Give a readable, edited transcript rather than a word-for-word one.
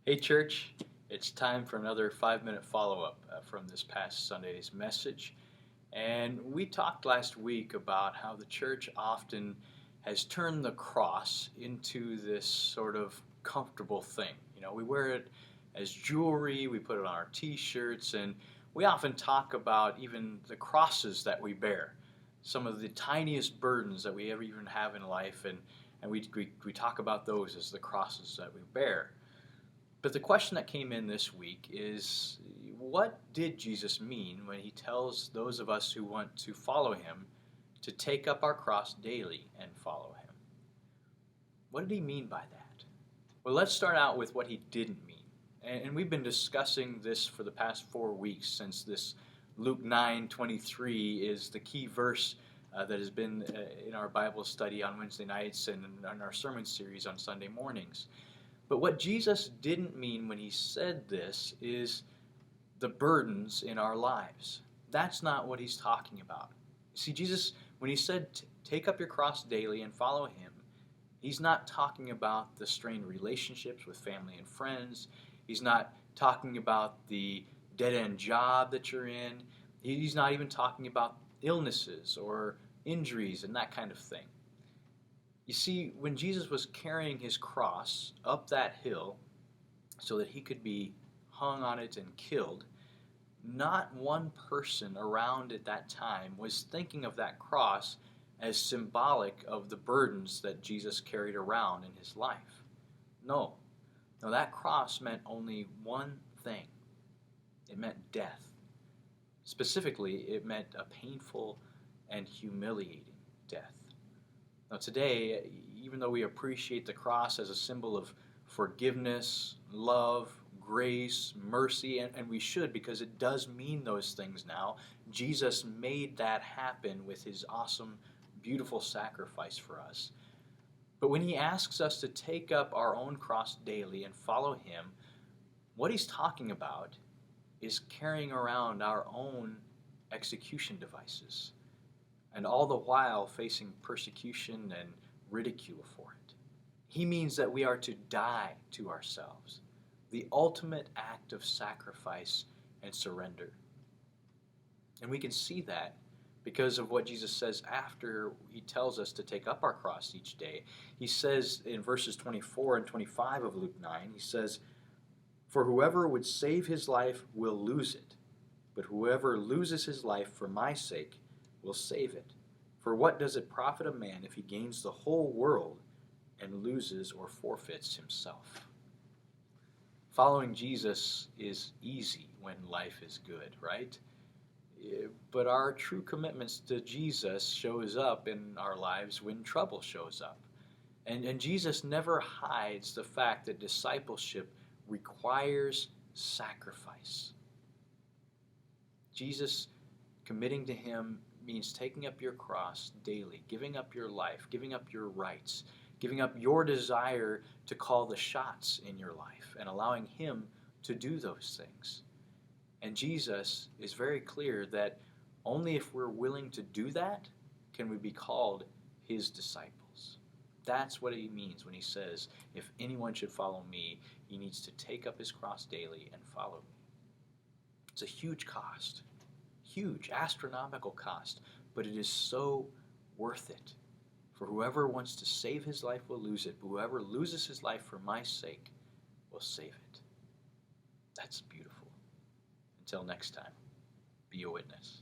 Hey, church, it's time for another 5-minute follow-up from this past Sunday's message. And we talked last week about how the church often has turned the cross into this sort of comfortable thing. You know, we wear it as jewelry, we put it on our t-shirts, and we often talk about even the crosses that we bear, some of the tiniest burdens that we ever even have in life, and we talk about those as the crosses that we bear. But the question that came in this week is, what did Jesus mean when he tells those of us who want to follow him to take up our cross daily and follow him? What did he mean by that? Well, let's start out with what he didn't mean. And we've been discussing this for the past 4 weeks, since this Luke 9:23 is the key verse that has been in our Bible study on Wednesday nights and in our sermon series on Sunday mornings. But what Jesus didn't mean when he said this is the burdens in our lives. That's not what he's talking about. See, Jesus, when he said, take up your cross daily and follow him, he's not talking about the strained relationships with family and friends. He's not talking about the dead-end job that you're in. He's not even talking about illnesses or injuries and that kind of thing. You see, when Jesus was carrying his cross up that hill so that he could be hung on it and killed, not one person around at that time was thinking of that cross as symbolic of the burdens that Jesus carried around in his life. No, that cross meant only one thing. It meant death. Specifically, it meant a painful and humiliating death. Now today, even though we appreciate the cross as a symbol of forgiveness, love, grace, mercy, and we should, because it does mean those things now, Jesus made that happen with his awesome, beautiful sacrifice for us. But when he asks us to take up our own cross daily and follow him, what he's talking about is carrying around our own execution devices, and all the while facing persecution and ridicule for it. He means that we are to die to ourselves, the ultimate act of sacrifice and surrender. And we can see that because of what Jesus says after he tells us to take up our cross each day. He says in verses 24 and 25 of Luke 9, he says, "For whoever would save his life will lose it, but whoever loses his life for my sake will save it. For what does it profit a man if he gains the whole world and loses or forfeits himself?" Following Jesus is easy when life is good, right? But our true commitments to Jesus shows up in our lives when trouble shows up. And Jesus never hides the fact that discipleship requires sacrifice. Jesus committing to him means taking up your cross daily, giving up your life, giving up your rights, giving up your desire to call the shots in your life, and allowing him to do those things. And Jesus is very clear that only if we're willing to do that can we be called his disciples. That's what he means when he says, if anyone should follow me, he needs to take up his cross daily and follow me. It's a huge cost. Huge, astronomical cost, but it is so worth it. For whoever wants to save his life will lose it, but whoever loses his life for my sake will save it. That's beautiful. Until next time, be a witness.